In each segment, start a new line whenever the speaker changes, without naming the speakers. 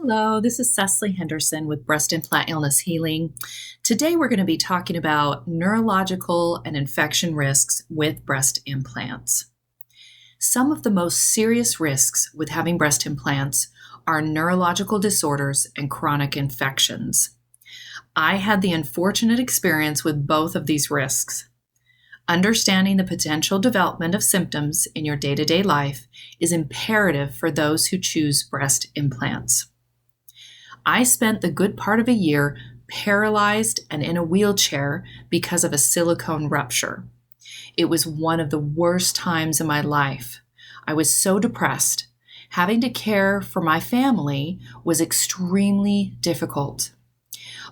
Hello, this is Cecily Henderson with Breast Implant Illness Healing. Today we're going to be talking about neurological and infection risks with breast implants. Some of the most serious risks with having breast implants are neurological disorders and chronic infections. I had the unfortunate experience with both of these risks. Understanding the potential development of symptoms in your day-to-day life is imperative for those who choose breast implants. I spent the good part of a year paralyzed and in a wheelchair because of a silicone rupture. It was one of the worst times in my life. I was so depressed. Having to care for my family was extremely difficult.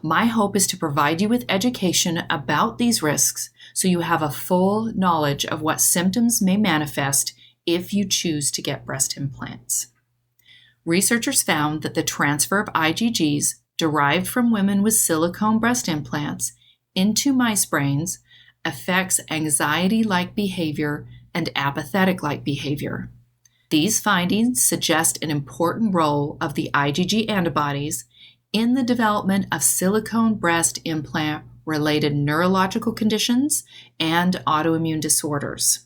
My hope is to provide you with education about these risks so you have a full knowledge of what symptoms may manifest if you choose to get breast implants. Researchers found that the transfer of IgGs derived from women with silicone breast implants into mice brains affects anxiety-like behavior and apathetic-like behavior. These findings suggest an important role of the IgG antibodies in the development of silicone breast implant-related neurological conditions and autoimmune disorders.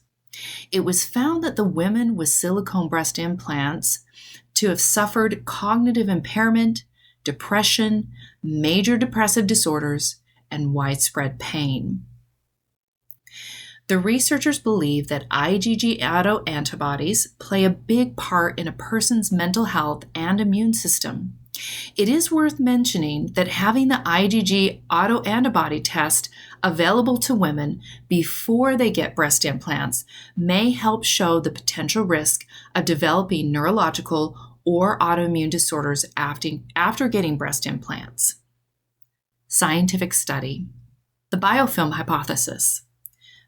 It was found that the women with silicone breast implants to have suffered cognitive impairment, depression, major depressive disorders, and widespread pain. The researchers believe that IgG autoantibodies play a big part in a person's mental health and immune system. It is worth mentioning that having the IgG autoantibody test available to women before they get breast implants may help show the potential risk of developing neurological or autoimmune disorders after getting breast implants. Scientific study. The biofilm hypothesis.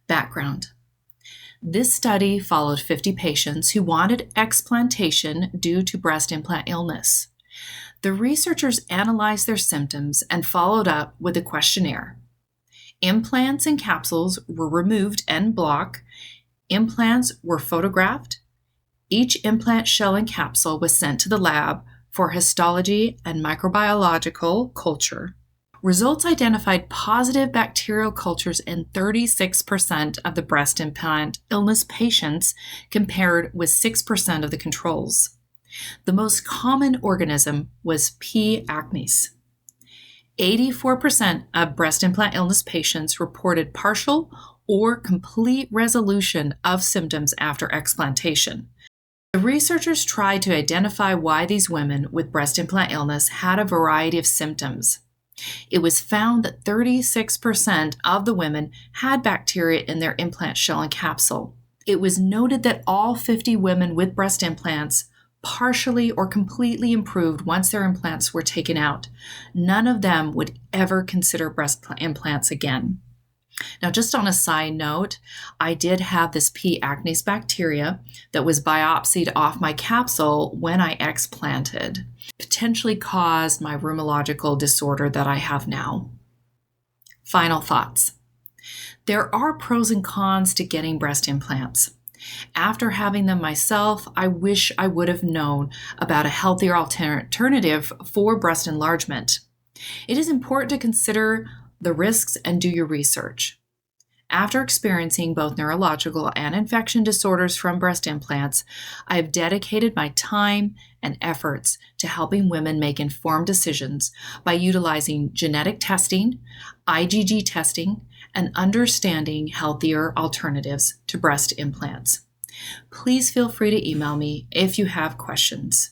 Background. This study followed 50 patients who wanted explantation due to breast implant illness. The researchers analyzed their symptoms and followed up with a questionnaire. Implants and capsules were removed en bloc. Implants were photographed. Each implant shell and capsule was sent to the lab for histology and microbiological culture. Results identified positive bacterial cultures in 36% of the breast implant illness patients compared with 6% of the controls. The most common organism was P. acnes. 84% of breast implant illness patients reported partial or complete resolution of symptoms after explantation. The researchers tried to identify why these women with breast implant illness had a variety of symptoms. It was found that 36% of the women had bacteria in their implant shell and capsule. It was noted that all 50 women with breast implants partially or completely improved once their implants were taken out. None of them would ever consider breast implants again. Now, just on a side note, I did have this P. acnes bacteria that was biopsied off my capsule when I explanted. Potentially caused my rheumatological disorder that I have now. Final thoughts. There are pros and cons to getting breast implants. After having them myself, I wish I would have known about a healthier alternative for breast enlargement. It is important to consider the risks and do your research. After experiencing both neurological and infection disorders from breast implants, I have dedicated my time and efforts to helping women make informed decisions by utilizing genetic testing, IgG testing, and understanding healthier alternatives to breast implants. Please feel free to email me if you have questions.